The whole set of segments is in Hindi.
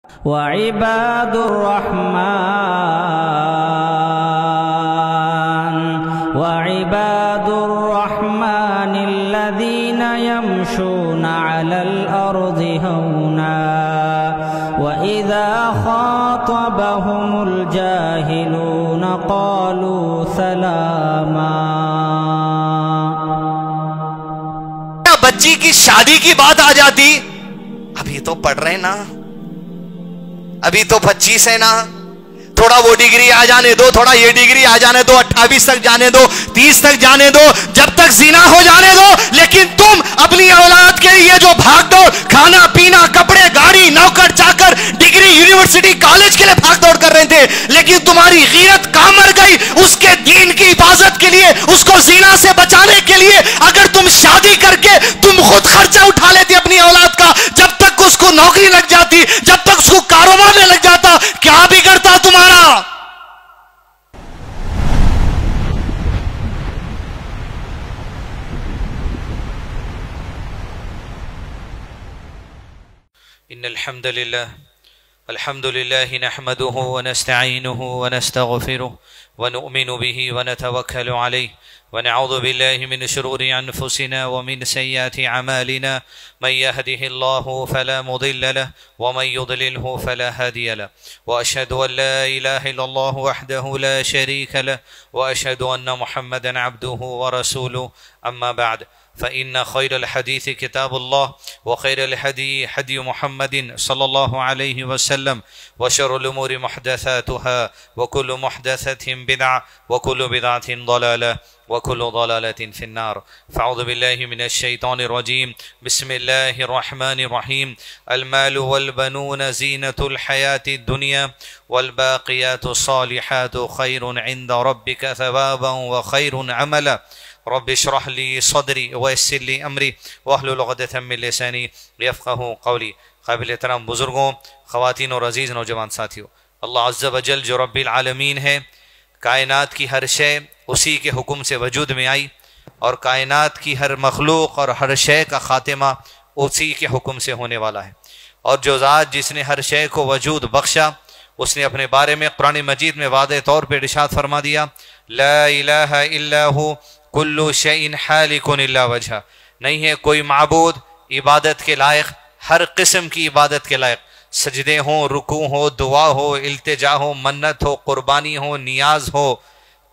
व इबादुर्रहमानिल्लज़ीना यमशूना अलल अर्ज़ि हौना व इज़ा ख़ातबहुमुल जाहिलूना क़ालू सलामा। बच्ची की शादी की बात आ जाती, अभी तो पढ़ रहे ना, अभी तो 25 है ना, थोड़ा वो डिग्री आ जाने दो, थोड़ा ये डिग्री आ जाने दो, 28 तक जाने दो, 30 तक जाने दो, जब तक जीना हो जाने दो। लेकिन तुम अपनी औलाद के लिए जो भाग दौड़, खाना पीना, कपड़े, गाड़ी, नौकर चाकर, डिग्री, यूनिवर्सिटी, कॉलेज के लिए भाग दौड़ कर रहे थे, लेकिन तुम्हारी गीरत कहां मर गई? उसके दीन की हिफाजत के लिए, उसको जीना से बचाने के लिए अगर तुम शादी करके तुम खुद खर्चा उठा लेती अपनी औलाद का, जब तक उसको नौकरी लग जाती, जब तक उसको कारोबार में लग जाता, क्या बिगड़ता तुम्हारा? इन्नल हम्दुलिल्लाह अल्हम्दुलिल्लाहि नहमदुहु व नस्तईनुहु व नस्तगफिरुहु व नु'मिनु बिही व नतवक्कलु अलैहि व नऊज़ु बिल्लाहि मिन शुरूरि अनफुसिना व मिन सय्यिआति अमालिना मन यहदिहिल्लाहु फला मुदिल्ल लहु व मन युद्लिलहु फला हादिय लहु व अशहदु अन ला इलाहा इल्लल्लाहु वहदहु ला शरीक लहु व अशहदु अन्न मुहम्मदन अब्दुहु व रसूलुहु अम्मा बअद फ़इन्न खैरल हदीस किताबुल्लाह व खैरल हदी हदी मुहम्मदिन सल्लल्लाहु अलैहि वसल्लम व शर्रुल उमूरि मुहदसातुहा व कुल्लु मुहदसतिन बिदअह व कुल्लु बिदअतिन ज़लालह व कुल्लु ज़लालतिन फिन्नार। फ़अऊज़ु बिल्लाहि मिनश शैतानिर रजीम। बिस्मिल्लाहिर रहमानिर रहीम। अल मालु वल बनून ज़ीनतुल हयातिद दुनिया वल बाक़ियातुस सालिहातु खैरुन इंदा रब्बिका सवाबन व खैरुन अमला। रब्बि इश्रह ली सदरी व यस्सिर ली अमरी वहलुल उक़दतम मिन लिसानी यफ़क़हू क़ौली। क़ाबिल एहतराम बुज़ुर्गों, ख़वातीन और अज़ीज़ नौजवान साथियों, अल्लाह अज़्ज़ व जल जो रब्बिल आलमीन है, कायनात की हर शय उसी के हुक्म से वजूद में आई और कायनात की हर मखलूक और हर शय का ख़ातिमा उसी के हुक्म से होने वाला है। और जो ज़ात जिसने हर शय को वजूद बख्शा, उसने अपने बारे में कुरान मजीद में वादे तौर पर इरशाद फरमा दिया, ला इलाहा इल्ला हु कुल्लु शैइन हालिकुन इल्ला वजह। नहीं है कोई माबूद इबादत के लायक, हर किस्म की इबादत के लायक, सजदे हो, रुकू हो, दुआ हो, इल्तिजा हो, मन्नत हो, कुर्बानी हो, नियाज हो,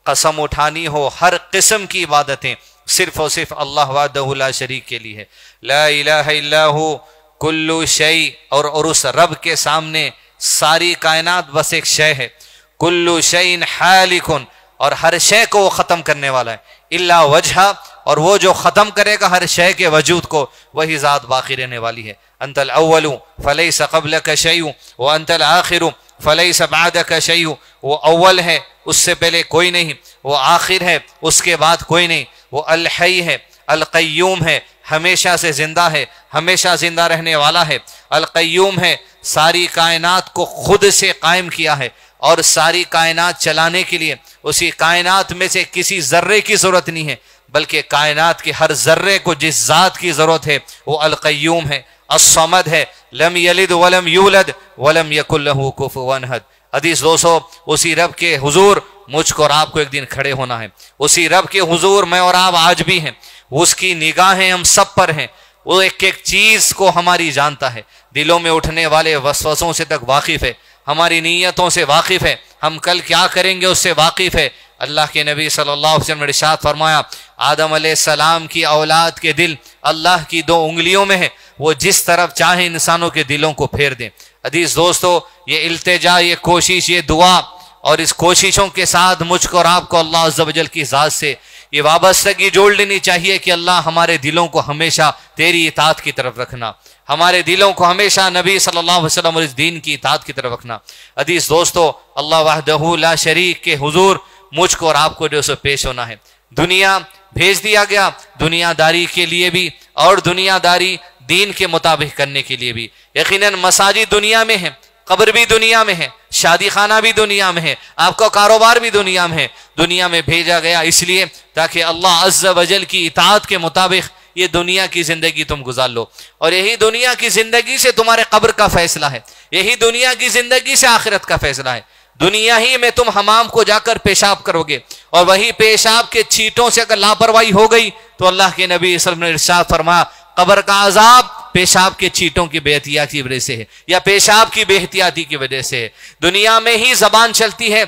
कसम उठानी हो, हर किस्म की इबादतें सिर्फ और सिर्फ अल्लाह वहदहु ला शरीक के लिए है। ला इलाहा इल्ला हु कुल्लु शै, और उस रब के सामने सारी कायनात बस एक शय है। कुल्लु शैइन हालिकुन, और हर शय को वो ख़त्म करने वाला है। इल्ला वजह, और वो जो ख़त्म करेगा हर शय के वजूद को, वही ज़ात बाकी रहने वाली है। अंतल अव्वलु फलैसा क़ब्लका शैउ व अंतल आखिरु फलैसा बअदका शैउ। वो अव्वल है, उससे पहले कोई नहीं, वो आखिर है, उसके बाद कोई नहीं। वो अल हई है, अल क़य्यूम है, हमेशा से जिंदा है, हमेशा जिंदा रहने वाला है। अल क़य्यूम है, सारी कायनात को खुद से कायम किया है और सारी कायनात चलाने के लिए उसी कायनात में से किसी जर्रे की जरूरत नहीं है, बल्कि कायनात के हर जर्रे को जिस जात की जरूरत है वो अल क़य्यूम है। अस्समद है, लम यलिद वलम यूलद वलम यकुल लहू कुफुवन अहद। हदीस 200, उसी रब के हुजूर मुझको और आपको एक दिन खड़े होना है। उसी रब के हुजूर मैं और आप आज भी हैं, उसकी निगाहें हम सब पर हैं। वो एक एक चीज को हमारी जानता है, दिलों में उठने वाले वसवसों से तक वाकिफ है, हमारी नीयतों से वाकिफ है, हम कल क्या करेंगे उससे वाकिफ है। अल्लाह के नबी सल्लल्लाहु अलैहि वसल्लम ने इरशाद फरमाया, आदम अलैहिस्सलाम की औलाद के दिल अल्लाह की 2 उंगलियों में है, वो जिस तरफ चाहे इंसानों के दिलों को फेर दें। हदीस दोस्तों, ये इल्तिजा, ये कोशिश, ये दुआ और इस कोशिशों के साथ मुझको और आपको अल्लाह अज़्ज़ व जल की ज़ात से ये वाबस्तगी जोड़ लेनी चाहिए कि अल्लाह हमारे दिलों को हमेशा तेरी इताअत की तरफ रखना, हमारे दिलों को हमेशा नबी सल्लल्लाहु अलैहि वसल्लम और इस दीन की इताअत की तरफ रखना। हदीस दोस्तों, अल्लाह वहदहु ला शरीक के हुजूर मुझको और आपको जो सो पेश होना है। दुनिया भेज दिया गया दुनियादारी के लिए भी और दुनियादारी दीन के मुताबिक करने के लिए भी। यकीनन मसाजिद दुनिया में है, कब्र भी दुनिया में है, शादी खाना भी दुनिया में है, आपका कारोबार भी दुनिया में है। दुनिया में भेजा गया इसलिए ताकि अल्लाह अज़्ज़ व जल की इताअत के मुताबिक ये दुनिया की जिंदगी तुम गुजार लो, और यही दुनिया की जिंदगी से तुम्हारे कब्र का फैसला है, यही दुनिया की जिंदगी से आखिरत का फैसला है। दुनिया ही में तुम हमाम को जाकर पेशाब करोगे, और वही पेशाब के छींटों से अगर लापरवाही हो गई तो अल्लाह के नबी सल्लल्लाहु अलैहि वसल्लम ने इरशाद फरमाया, कब्र का अजाब पेशाब के छींटों की बेहतियाती की वजह से है, या पेशाब की बेहतियाती की वजह से है। दुनिया में ही जबान चलती है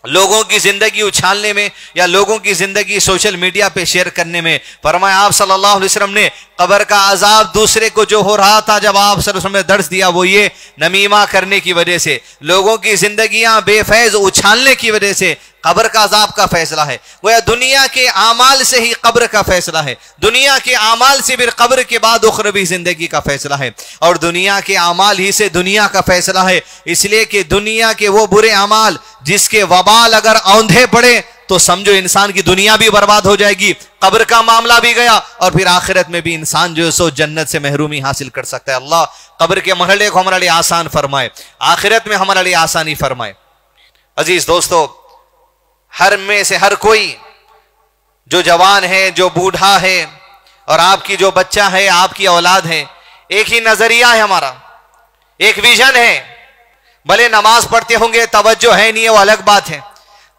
लोगों की जिंदगी उछालने में, या लोगों की जिंदगी सोशल मीडिया पे शेयर करने में। फरमाया आप सल्लल्लाहु अलैहि वसल्लम ने, कब्र का अजाब दूसरे को जो हो रहा था जब आप सल्लल्लाहु अलैहि वसल्लम ने दर्श दिया, वो ये नमीमा करने की वजह से, लोगों की जिंदगियां बेफैज उछालने की वजह से कब्र का अजाब का फैसला है। वह दुनिया के आमाल से ही कब्र का फैसला है, दुनिया के आमाल से फिर कब्र के बाद उखरवी जिंदगी का फैसला है, और दुनिया के आमाल ही से दुनिया का फैसला है। इसलिए कि दुनिया के वो बुरे अमाल जिसके वबाल अगर औंधे पड़े तो समझो इंसान की दुनिया भी बर्बाद हो जाएगी, कब्र का मामला भी गया, और फिर आखिरत में भी इंसान जो है सो जन्नत से महरूमी हासिल कर सकता है। अल्लाह कब्र के मरहले को हमारे लिए आसान फरमाए, आखिरत में हमारे लिए आसानी फरमाए। अजीज दोस्तों, हर में से हर कोई, जो जवान है, जो बूढ़ा है, और आपकी जो बच्चा है, आपकी औलाद है, एक ही नजरिया है हमारा, एक विजन है। भले नमाज पढ़ते होंगे, तवज्जो है नहीं, वो अलग बात है,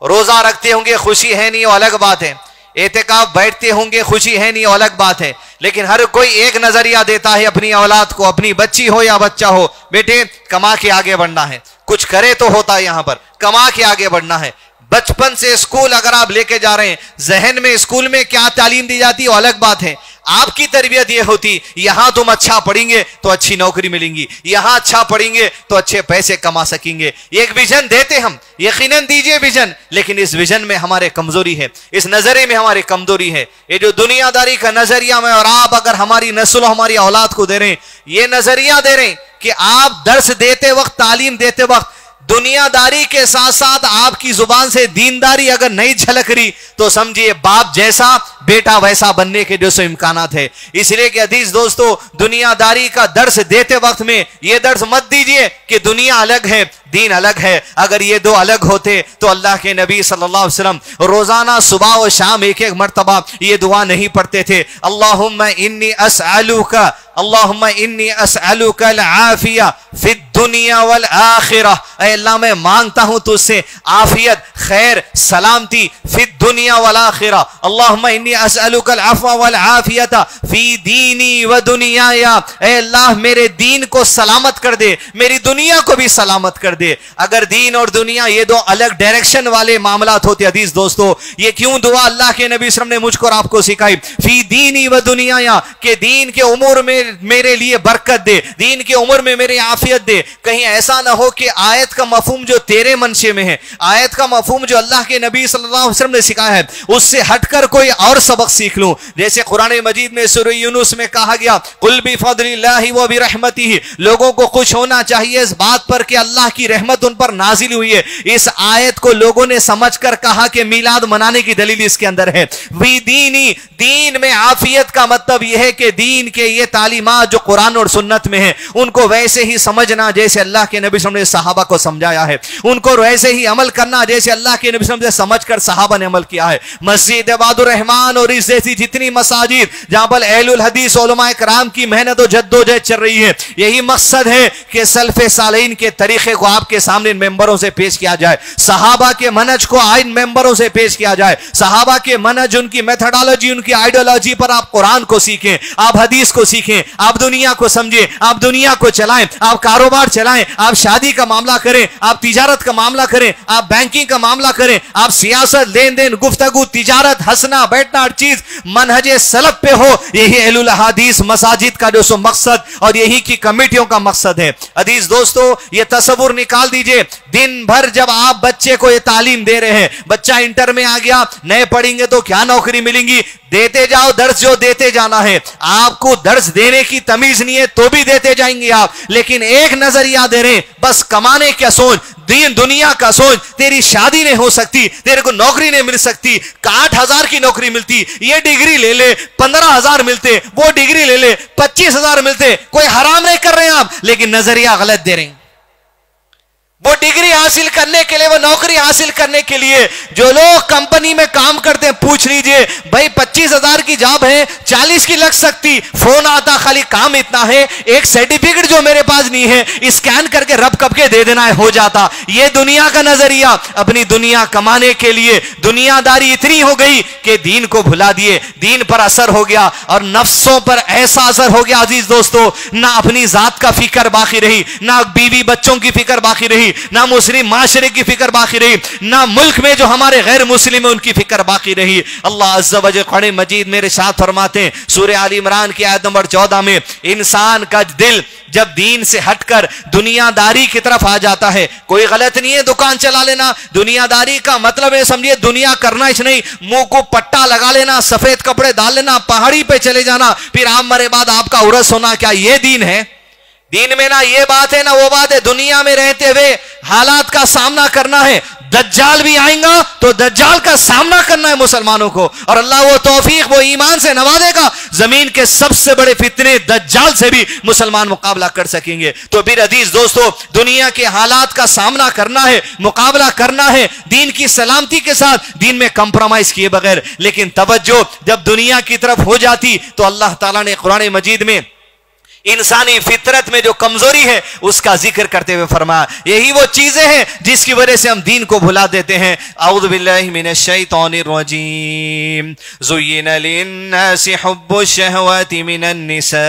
रोजा रखते होंगे, खुशी है नहीं, वो अलग बात है, एतेकाफ बैठते होंगे, खुशी है नहीं, वो अलग बात है, लेकिन हर कोई एक नजरिया देता है अपनी औलाद को, अपनी बच्ची हो या बच्चा हो, बेटे कमा के आगे बढ़ना है, कुछ करे तो होता है, यहां पर कमा के आगे बढ़ना है। बचपन से स्कूल अगर आप लेके जा रहे हैं, जहन में स्कूल में क्या तालीम दी जाती है वो अलग बात है। आपकी तरबियत ये होती, यहां तुम अच्छा पढ़ेंगे तो अच्छी नौकरी मिलेंगी, यहां अच्छा पढ़ेंगे तो अच्छे पैसे कमा सकेंगे। एक विजन देते हम, यकीनन दीजिए विजन, लेकिन इस विजन में हमारे कमजोरी है, इस नजरिए में हमारी कमजोरी है। ये जो दुनियादारी का नजरिया में, और आप अगर हमारी नस्ल, हमारी औलाद को दे रहे हैं, ये नजरिया दे रहे हैं कि आप दर्स देते वक्त, तालीम देते वक्त दुनियादारी के साथ साथ आपकी जुबान से दीनदारी अगर नहीं झलक रही तो समझिए बाप जैसा बेटा वैसा बनने के जो सो इम्कानात है। इसलिए कि अजीज दोस्तों, दुनियादारी का दर्स देते वक्त में ये दर्स मत दीजिए कि दुनिया अलग है, दीन अलग है। अगर ये दो अलग होते तो अल्लाह के नबी सल्लल्लाहु अलैहि वसल्लम रोजाना सुबह और शाम एक एक मर्तबा ये दुआ नहीं पढ़ते थे, अल्लाहुम्मा इन्नी अस्अलुका, अल्लाहुम्मा इन्नी अस्अलुका अल-आफिया फिद दुनिया वल आखिरह। ऐ अल्लाह, मैं मांगता हूं तुझसे आफियत, खैर, सलामती, फिद दुनिया वल आखिरह। अल्लाहुम्मा इन्नी अस्अलुका अल-अफ़्व वल आफियता फी दीनी व दुनियाया। ऐ अल्लाह, मेरे दीन को सलामत कर दे, मेरी दुनिया को भी सलामत कर दे। अगर दीन और दुनिया ये दो अलग डायरेक्शन वाले मामलात होते अजीज दोस्तों, ये क्यों दुआ अल्लाह के नबी सल्लल्लाहु अलैहि वसल्लम ने मुझको और आपको सिखाई, फी दीनी व दुनियाया, के दीन के उमूर में मेरे लिए बरकत दे, दीन के उमर में मेरी आफियत दे। कहीं ऐसा ना हो कि आयत का मफहूम जो तेरे मनशे में है, आयत का मफहूम जो अल्लाह के नबी सल्लल्लाहु अलैहि वसल्लम ने सिखाया है, उससे हटकर कोई और सबक सीख लूं। जैसे कुरान मजीद में सूरह यूनुस में कहा गया, कुल बिफज़लिल्लाहि व बिरहमतिही, लोगों को खुश होना चाहिए इस बात पर कि अल्लाह की रहमत उन पर नाजिल हुई है। इस आयत को लोगों ने समझकर कहा कि मिलाद मनाने की दलील इसके अंदर है। वी दीनी, दीन में आफियत का मतलब यह है कि दीन के ये तालीमात जो कुरान और सुन्नत में है उनको वैसे ही समझना जैसे अल्लाह के नबी सल्लल्लाहु अलैहि वसल्लम ने सहाबा को समझाया है, उनको वैसे ही अमल करना जैसे अल्लाह के नबी सल्लल्लाहु अलैहि वसल्लम ने समझकर सहाबा ने अमल किया है। मस्जिद इबादुर रहमान और इस जैसी जितनी मसाजिद जहां पर अहलुल हदीस उलमाए कराम की मेहनत और जद्दोजहद चल रही है, यही मकसद है कि सल्फ़े सालीन के तरीके को आपके सामने इन मेंबरों से पेश किया जाए, सहाबा के मनहज को इन मेंबरों से पेश किया जाए, सहाबा के मनहज, उनकी मेथोडोलॉजी, उनकी आइडियोलॉजी पर आप कुरान को सीखें, आप हदीस को सीखें, आप दुनिया को समझें, आप दुनिया को चलाएं, आप कारोबार चलाएं, आप शादी का मामला करें, आप तिजारत का मामला करें, आप बैंकिंग का मामला करें, आप सियासत, लेन देन, गुफ्तगू, तिजारत, हंसना बैठना, हर चीज मनहजे सलफ पे हो। यही अहलुल हदीस मसाजिद का जो सो मकसद और यही की कमेटियों का मकसद है। अजीज दोस्तों, ये तसव्वुर निकाल दीजिए, दिन भर जब आप बच्चे को ये तालीम दे रहे हैं, बच्चा इंटर में आ गया, नए पढ़ेंगे तो क्या नौकरी मिलेंगी, देते जाओ दर्स, जो देते जाना है। आपको दर्स देने की तमीज नहीं है तो भी देते जाएंगे आप, लेकिन एक नजरिया दे रहे, बस कमाने क्या सोच, दीन दुनिया का सोच। तेरी शादी नहीं हो सकती, तेरे को नौकरी नहीं मिल सकती, 8,000 की नौकरी मिलती, ये डिग्री ले ले, 15,000 मिलते, वो डिग्री ले ले, 25,000 मिलते। कोई हराम नहीं कर रहे हैं आप, लेकिन नजरिया गलत दे रहे हैं। वो डिग्री हासिल करने के लिए, वो नौकरी हासिल करने के लिए जो लोग कंपनी में काम करते हैं, पूछ लीजिए भाई 25,000 की जॉब है, 40 की लग सकती, फोन आता खाली काम इतना है, एक सर्टिफिकेट जो मेरे पास नहीं है स्कैन करके रब कब के दे देना है, हो जाता। ये दुनिया का नजरिया। अपनी दुनिया कमाने के लिए दुनियादारी इतनी हो गई कि दीन को भुला दिए, दीन पर असर हो गया और नफ्सों पर ऐसा असर हो गया अजीज दोस्तों, ना अपनी जात का फिक्र बाकी रही, ना बीवी बच्चों की फिक्र बाकी रही, ना मुस्लिम माशरे की फिक्र बाकी रही, ना मुल्क में जो हमारे गैर मुस्लिम है उनकी फिक्र बाकी रही। अल्लाह अज़्ज़ा वजल कुरान मजीद मेरे साथ फरमाते हैं सूरह आल इमरान की आयत नंबर 14 में, इंसान का दिल जब दीन से हटकर दुनियादारी की तरफ आ जाता है, कोई गलत नहीं है दुकान चला लेना, दुनियादारी का मतलब है समझिए दुनिया करना ही नहीं, मुंह को पट्टा लगा लेना, सफेद कपड़े डाल लेना, पहाड़ी पे चले जाना, फिर आप मरे बाद आपका उर्स होना, क्या ये दीन है? दीन में ना ये बात है ना वो बात है। दुनिया में रहते हुए हालात का सामना करना है, दज्जाल भी आएगा तो दज्जाल का सामना करना है मुसलमानों को, और अल्लाह वो तौफीक वो ईमान से नवाजेगा, जमीन के सबसे बड़े फितने दज्जाल से भी मुसलमान मुकाबला कर सकेंगे। तो फिर अजीज दोस्तों, दुनिया के हालात का सामना करना है, मुकाबला करना है दीन की सलामती के साथ, दीन में कंप्रोमाइज किए बगैर। लेकिन तवज्जो जब दुनिया की तरफ हो जाती तो अल्लाह ताला ने कुरान मजीद में इंसानी फितरत में जो कमजोरी है उसका जिक्र करते हुए फरमाया, यही वो चीजें हैं जिसकी वजह से हम दीन को भुला देते हैं। औज़ु बिल्लाहि मिनश शैतानिर रजीम। ज़ुय्यिना लिन्नासि हुब्बुश शहवाति मिनन निसा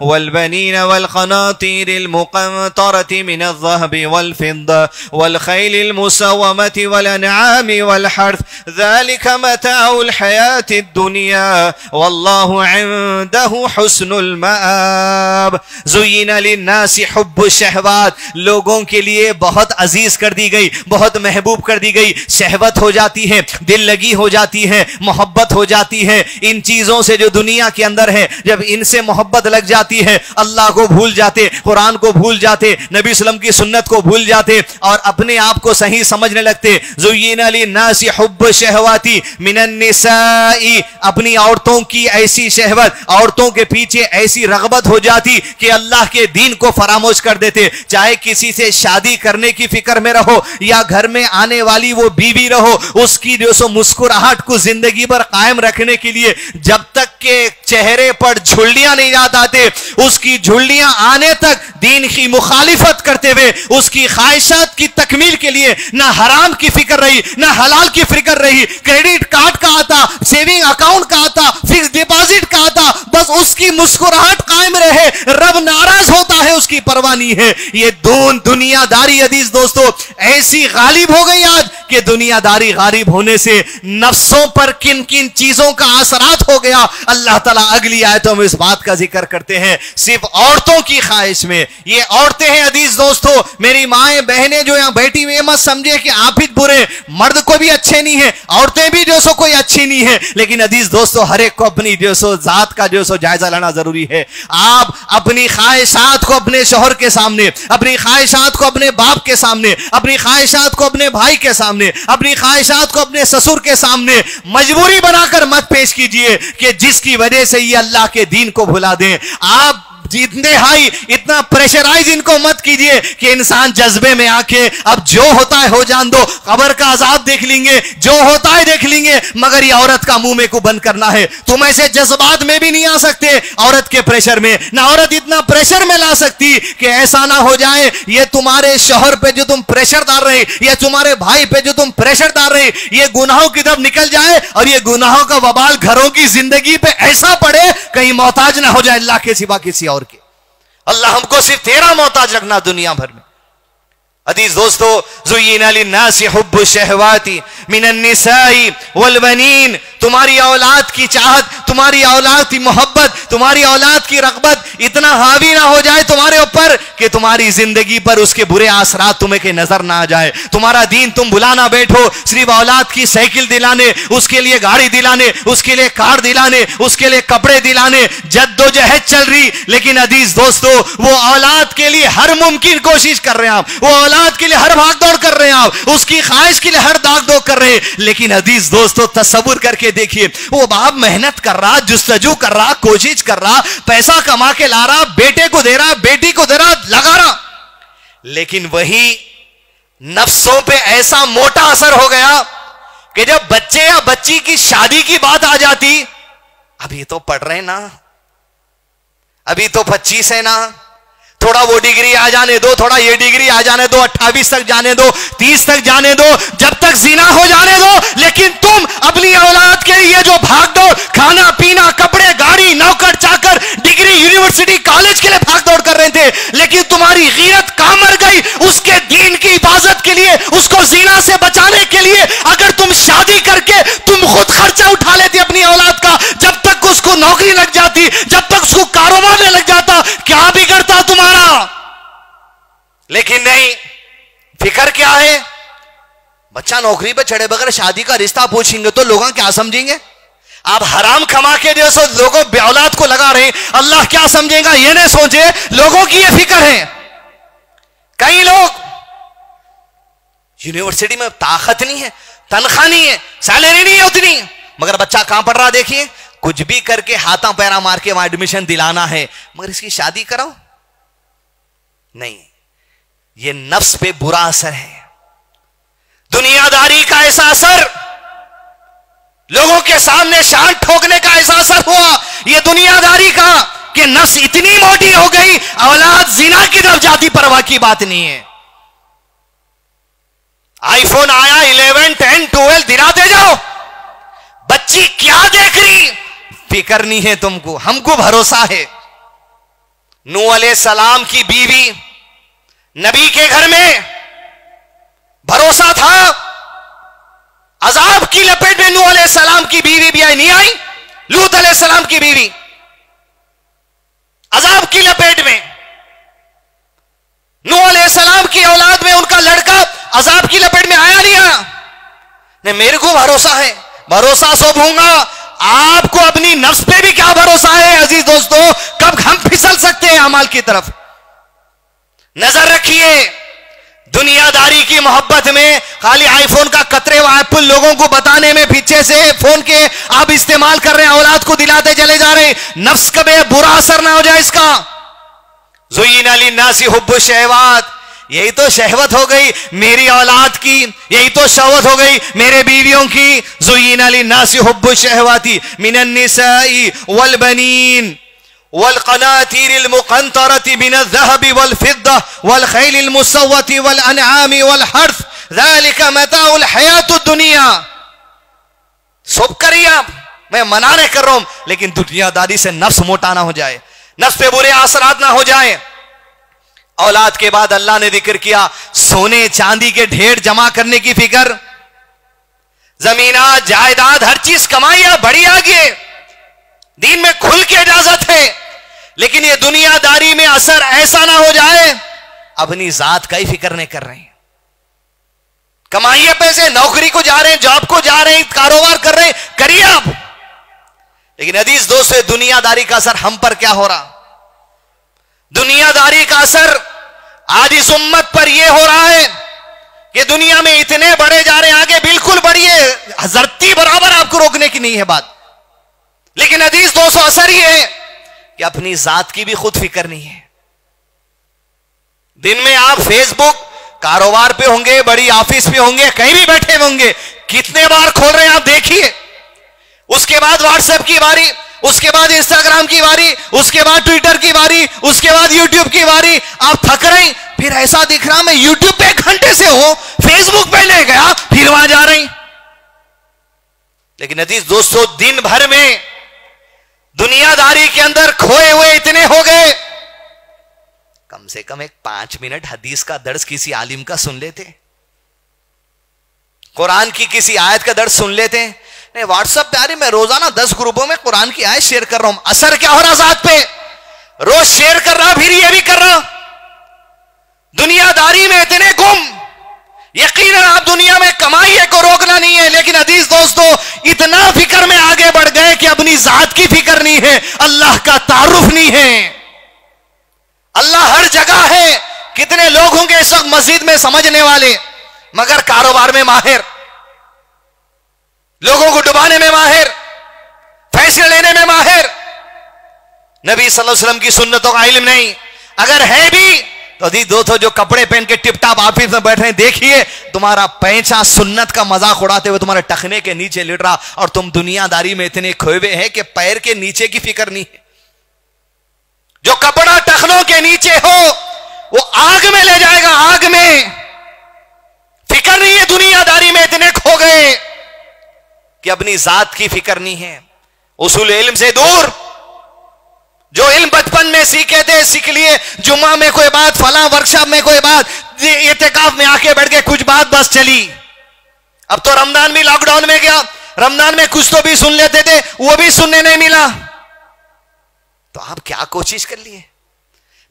वल बनीना वल क़नातीरिल मुक़ंतरति मिनज़ ज़हबि वल फ़िद्दा वल ख़ैलिल मुसव्वमति वल अनआमि वल हर्थ ज़ालिका मताउल हयातिद दुनिया वल्लाहु इंदहु हुस्नुल मआब। ज़ुय्यिना लिन्नासि हुब्बुश शहवात, लोगों के लिए बहुत अजीज कर दी गई, बहुत महबूब कर दी गई, शहवत हो जाती है, दिल लगी हो जाती है, मोहब्बत हो जाती है इन चीजों से जो दुनिया के अंदर है। जब इनसे मोहब्बत लग जाती है अल्लाह को भूल जाते, कुरान को भूल जाते, नबी सल्लल्लाहु अलैहि वसल्लम की सुन्नत को भूल जाते और अपने आप को सही समझने लगते। ज़ुय्यिना लिन्नासि हुब्बुश शहवाति मिनन निसाई, अपनी औरतों की ऐसी शहवत, औरतों के पीछे ऐसी रगबत हो जाती कि अल्लाह के दीन को फरामोश कर देते। चाहे किसी से शादी करने की फिक्र में रहो या घर में आने वाली वो बीवी रहो, उसकी जो सो मुस्कुराहट को जिंदगी भर कायम रखने के लिए जब तक के चेहरे पर झुर्रियां नहीं याद आते, उसकी झुर्रियां आने तक दीन की मुखालिफत करते हुए उसकी ख्वाहिशात की तकमील के लिए ना हराम की फिक्र रही ना हलाल की फिक्र रही, क्रेडिट कार्ड का आता, सेविंग अकाउंट का आता, फिक्स डिपॉजिट का आता, बस उसकी मुस्कुराहट कायम रहे, रब नाराज होता है उसकी परवाह नहीं है। ये दुनियादारी अजीज दोस्तों ऐसी गालिब हो गई आज कि दुनियादारी गालिब होने से नफ्सों पर किन किन चीजों का असरात हो गया, अल्लाह ताला अगली आयतों में इस बात का जिक्र करते हैं। सिर्फ औरतों की ख्वाहिश में, ये औरतें हैं अजीज दोस्तों, मेरी माएं बहनें जो यहां बैठी हुई, मत समझे कि आप ही बुरे, मर्द को भी अच्छे नहीं है, औरतें भी जो सो कोई अच्छी नहीं है, लेकिन अजीज दोस्तों हर एक को अपनी जो सो जात का जो सो जायजा लेना जरूरी है। आप अपनी ख्वाहिशात को अपने शोहर के सामने, अपनी ख्वाहिशात को अपने बाप के सामने, अपनी ख्वाहिशात को अपने भाई के सामने, अपनी ख्वाहिशात को अपने ससुर के सामने मजबूरी बनाकर मत पेश कीजिए कि जिसकी वजह से ये अल्लाह के दीन को भुला दें। आप जितने हाई इतना प्रेशराइज इनको मत कीजिए कि इंसान जज्बे में आके अब जो होता है हो जान दो, कब्र का अजाब देख लेंगे, जो होता है देख लेंगे, मगर ये औरत का मुंह में को बंद करना है। तुम ऐसे जज्बात में भी नहीं आ सकते औरत के प्रेशर में, ना औरत इतना प्रेशर में ला सकती कि ऐसा ना हो जाए ये तुम्हारे शौहर पे जो तुम प्रेशर डाल रहे, या तुम्हारे भाई पे जो तुम प्रेशर डाल रहे, ये गुनाहों की तरफ निकल जाए और ये गुनाहों का वबाल घरों की जिंदगी पे ऐसा पड़े कहीं मोहताज ना हो जाए अल्लाह के सिवा किसी और के। अल्लाह हमको सिर्फ तेरा मोहताज रखना दुनिया भर में। अजीज दोस्तों, ज़ुय्यिना लिन्नासि हुब्बुश शहवाति मिनन निसाई वल बनीन, तुम्हारी औलाद की चाहत, तुम्हारी औलाद की मोहब्बत, तुम्हारी औलाद की रग़बत इतना हावी ना हो जाए तुम्हारे ऊपर कि तुम्हारी जिंदगी पर उसके बुरे असरात तुम्हें के नजर ना आ जाए। तुम्हारा दीन तुम भुला ना बैठो सिर्फ औलाद की साइकिल दिलाने, उसके लिए गाड़ी दिलाने, उसके लिए कार दिलाने, उसके लिए कपड़े दिलाने जद्दोजहद चल रही। लेकिन अजीज दोस्तों, वो औलाद के लिए हर मुमकिन कोशिश कर रहे हैं आप, वो औलाद के लिए हर भाग दौड़ कर रहे हैं आप, उसकी ख्वाहिश के लिए हर दाग दौड़ कर रहे हैं। लेकिन अजीज दोस्तों तसव्वुर करके देखिए, वो बाप मेहनत कर रहा, जुस्तजू कर रहा, कोशिश कर रहा, पैसा कमा के ला रहा, बेटे को दे रहा, बेटी को दे रहा, लगा रहा, लेकिन वही नफ्सों पे ऐसा मोटा असर हो गया कि जब बच्चे या बच्ची की शादी की बात आ जाती, अभी तो पढ़ रहे ना, अभी तो 25 है ना, थोड़ा वो डिग्री आ जाने दो, थोड़ा ये डिग्री आ जाने दो, 28 तक जाने दो, 30 तक जाने दो, जब तक जीना हो जाने दो। लेकिन तुम अपनी औलाद के लिए जो भाग दौड़, खाना पीना, कपड़े, गाड़ी, नौकर चाकर, डिग्री, यूनिवर्सिटी, कॉलेज के लिए भाग दौड़ कर रहे थे, लेकिन तुम्हारी गीरत कहां मर गई? उसके दीन की हिफाजत के लिए, उसको जीना से बचाने के लिए अगर तुम शादी करके तुम खुद खर्चा उठा लेती अपनी औलाद का, जब तक उसको नौकरी लग जाती, जब तक उसको कारोबार में लग जाता, क्या बिगड़ता तुम्हारा? लेकिन नहीं, फिक्र क्या है? बच्चा नौकरी पे चढ़े बगैर शादी का रिश्ता पूछेंगे तो लोग क्या समझेंगे? आप हराम कमा के जो सो लोगों औलाद को लगा रहे, अल्लाह क्या समझेगा ये नहीं सोचे। लोगों की ये फिक्र है। कई लोग यूनिवर्सिटी में ताकत नहीं है, तनख्वाह नहीं है, सैलरी नहीं है उतनी, मगर बच्चा कहां पढ़ रहा देखिए, कुछ भी करके हाथा पैरा मार के वहां एडमिशन दिलाना है, मगर इसकी शादी कराओ नहीं। ये नफ्स पे बुरा असर है, दुनियादारी का ऐसा असर, लोगों के सामने शान ठोकने का ऐसा असर हुआ ये दुनियादारी का कि नफ्स इतनी मोटी हो गई, औलाद जिना की तरफ जाती, परवाह की बात नहीं है। आईफोन आया 11, 10, 12 दिलाते जाओ, बच्ची क्या देख रही फिक्र नहीं है तुमको, हमको भरोसा है। नूह अलैहिस्सलाम की बीवी, नबी के घर में भरोसा था, अजाब की लपेट में नूह अलैहिस्सलाम की बीवी भी आई, नहीं आई? लूत अलैहिस्सलाम की बीवी अजाब की लपेट में, नूह अलैहिस्सलाम की औलाद में उनका लड़का अजाब की लपेट में आया नहीं आया? नहीं, मेरे को भरोसा है, भरोसा सो दूंगा। आपको अपनी नफ्स पे भी क्या भरोसा है अजीज दोस्तों? कब हम फिसल सकते हैं अमाल की तरफ? नजर रखिए, दुनियादारी की मोहब्बत में खाली आईफोन का कतरे व एप्पल लोगों को बताने में पीछे से फोन के आप इस्तेमाल कर रहे हैं, औलाद को दिलाते चले जा रहे हैं, नफ्स कभी बुरा असर ना हो जाए इसका। ज़ुय्यिना लिन्नासी हुब्बु शहवात, यही तो शहवत हो गई मेरी औलाद की, यही तो शहवत हो गई मेरे बीवियों की। ज़ुय्यिना लिन्नासी हुब्बु शहवाती मिनन निसाई वल बनीन वल क़नातीरिल मुक़ंतरति मिनज़ ज़हबि वल फ़िद्दा वल ख़ैलिल मुसव्वति वल अनआमि वल हर्थ ज़ालिका मताउल हयातुद दुनिया। सब करिए आप, मैं मना नहीं कर रहा हूं, लेकिन दुनियादारी से नफ्स मोटा ना हो जाए, नफ्स पे बुरे असरात ना हो जाए। औलाद के बाद अल्लाह ने जिक्र किया सोने चांदी के ढेर जमा करने की फिक्र, जमीनात जायदाद हर चीज कमाइए, बड़ी आगे, दीन में खुल के इजाजत है, लेकिन ये दुनियादारी में असर ऐसा ना हो जाए अपनी जात का ही फिक्र नहीं कर रहे हैं। कमाइए पैसे, नौकरी को जा रहे हैं, जॉब को जा रहे हैं, कारोबार कर रहे हैं, करिए आप, लेकिन अजीज दोस्तों दुनियादारी का असर हम पर क्या हो रहा? दुनियादारी का असर आज इस उम्मत पर यह हो रहा है कि दुनिया में इतने बढ़े जा रहे हैं, आगे बिल्कुल बढ़िए, हजरती बराबर, आपको रोकने की नहीं है बात, लेकिन अजीज दोस्तों असर यह है कि अपनी जात की भी खुद फिक्र नहीं है। दिन में आप फेसबुक, कारोबार पे होंगे, बड़ी ऑफिस पे होंगे, कहीं भी बैठे होंगे, कितने बार खोल रहे हैं आप देखिए, उसके बाद व्हाट्सएप की बारी, उसके बाद इंस्टाग्राम की बारी, उसके बाद ट्विटर की बारी, उसके बाद यूट्यूब की बारी, आप थक रहे, फिर ऐसा दिख रहा मैं यूट्यूब पे 1 घंटे से हूं, फेसबुक पे नहीं गया, फिर वहां जा रही। लेकिन अजीज दोस्तों दिन भर में दुनियादारी के अंदर खोए हुए इतने हो गए, कम से कम एक 5 मिनट हदीस का दर्स किसी आलिम का सुन लेते, कुरान की किसी आयत का दर्स सुन लेते। नहीं, व्हाट्सएप पे आ रही, मैं रोजाना 10 ग्रुपों में कुरान की आयत शेयर कर रहा हूं, असर क्या हो रहा जात पे? रोज शेयर कर रहा, फिर ये भी कर रहा। दुनियादारी में इतने गुम, यकीनन आप दुनिया में कमाइए को रोकना नहीं है, लेकिन अजीज दोस्तों इतना फिक्र में आगे बढ़ गए कि अपनी जात की फिक्र नहीं है, अल्लाह का तारुफ नहीं है। अल्लाह हर जगह है, कितने लोग होंगे इस वक्त मस्जिद में समझने वाले, मगर कारोबार में माहिर, लोगों को डुबाने में माहिर, फैसले लेने में माहिर, नबी सल्लल्लाहु अलैहि वसल्लम की सुन्नतों का इल्म नहीं, अगर है भी तो दी दो जो कपड़े पहन के टिपटाप ऑफिस में बैठ रहे हैं, देखिए तुम्हारा पैंचा सुन्नत का मजाक उड़ाते हुए तुम्हारे टखने के नीचे लिट रहा, और तुम दुनियादारी में इतने खोए हुए हैं कि पैर के नीचे की फिक्र नहीं है। जो कपड़ा टखनों के नीचे हो वो आग में ले जाएगा, आग में। फिक्र नहीं है, दुनियादारी में इतने खो गए कि अपनी जात की फिक्र नहीं है। उसूल इल्म से दूर, जो इल्म बचपन में सीखे थे सीख लिए, जुम्मा में कोई बात, फला वर्कशॉप में कोई बात, इत्तेकाफ में आके बैठ के कुछ बात बस चली। अब तो रमजान भी लॉकडाउन में गया, रमजान में कुछ तो भी सुन लेते थे, वो भी सुनने नहीं मिला। तो आप क्या कोशिश कर लिए?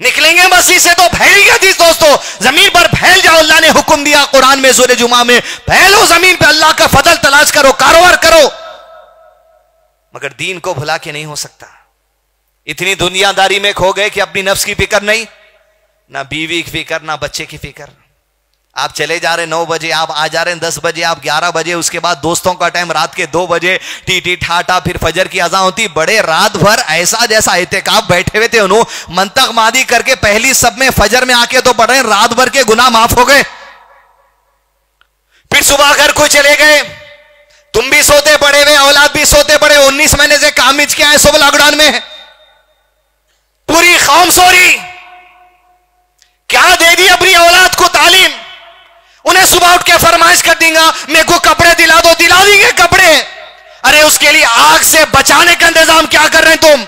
निकलेंगे मस्जिद से तो फैल गया थी दोस्तों, जमीन पर फैल जाओ। अल्लाह ने हुक्म दिया कुरान में सूरह जुमा में, फैलो जमीन पे, अल्लाह का फजल तलाश करो, कारोबार करो। मगर दीन को भुला के नहीं हो सकता। इतनी दुनियादारी में खो गए कि अपनी नफ्स की फिक्र नहीं, ना बीवी की फिक्र, ना बच्चे की फिक्र। आप चले जा रहे 9 बजे, आप आ जा रहे हैं 10 बजे, आप 11 बजे, उसके बाद दोस्तों का टाइम रात के 2 बजे, टी ठाटा, फिर फजर की अज़ान होती। बड़े रात भर ऐसा जैसा इत्तेकाफ बैठे हुए थे, उन्होंने मंतक मादी करके पहली सब में फजर में आके तो पढ़ रहे, रात भर के गुनाह माफ हो गए। फिर सुबह घर को चले गए, तुम भी सोते पड़े हुए, औलाद भी सोते पड़े। 19 महीने से कामिज क्या है, सब लॉकडाउन में है, पूरी कौम सो रही। क्या दे दी अपनी औलाद को तालीम? उन्हें सुबह उठ के फरमाइश कर देंगे, मेरे को कपड़े दिला दो, दिला देंगे कपड़े। अरे उसके लिए आग से बचाने का इंतजाम क्या कर रहे हैं तुम?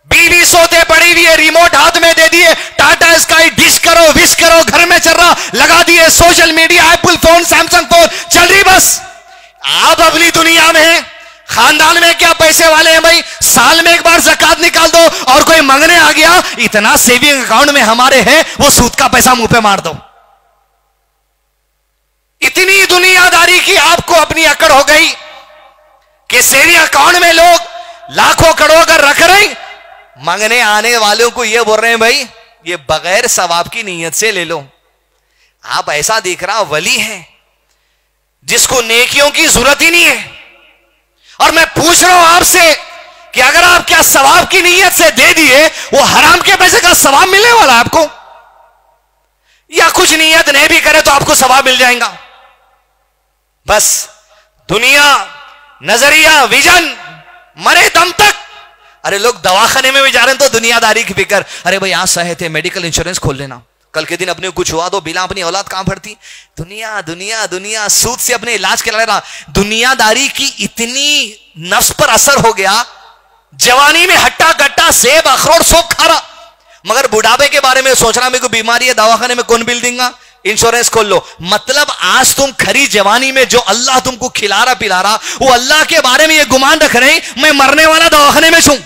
बीवी सोते पड़ी हुई है, रिमोट हाथ में दे दिए, टाटा स्काई डिश करो, विश करो, घर में चल रहा, लगा दिए social media, Apple phone, Samsung phone, चल रही बस। आप अपनी दुनिया में हैं, खानदान में क्या पैसे वाले हैं भाई, साल में एक बार ज़कात निकाल दो, और कोई मांगने आ गया, इतना सेविंग अकाउंट में हमारे है, वो सूद का पैसा मुंह पे मार दो। इतनी दुनियादारी की आपको अपनी अकड़ हो गई कि सेविंग अकाउंट में लोग लाखों करोड़ कर रख रहे, मांगने आने वालों को यह बोल रहे हैं भाई ये बगैर सवाब की नीयत से ले लो। आप ऐसा देख रहा वली है जिसको नेकियों की जरूरत ही नहीं है, और मैं पूछ रहा हूं आपसे कि अगर आप क्या सवाब की नीयत से दे दिए, वो हराम के पैसे का सवाब मिलने वाला है आपको, या कुछ नीयत नहीं भी करे तो आपको सवाब मिल जाएगा? बस दुनिया, नजरिया, विजन, मरे दम तक। अरे लोग दवाखाने में भी जा रहे हैं तो दुनियादारी की फिक्र, अरे भाई आज सहे थे, मेडिकल इंश्योरेंस खोल लेना, कल के दिन अपने कुछ हुआ तो बिना अपनी औलाद कहां भरती। दुनिया दुनिया दुनिया, सूद से अपने इलाज करा रहा। दुनियादारी की इतनी नफ्स पर असर हो गया, जवानी में हट्टा गट्टा, सेब, अखरोट सब खा रहा, मगर बुढ़ापे के बारे में सोचना, मेरे को बीमारी है, दवाखाने में कौन बिल देगा, इंश्योरेंस खोल लो। मतलब आज तुम खरी जवानी में जो अल्लाह तुमको खिला रहा पिला रहा, वो अल्लाह के बारे में ये गुमान रख रहे हैं मैं मरने वाला दवाखाने में छूं।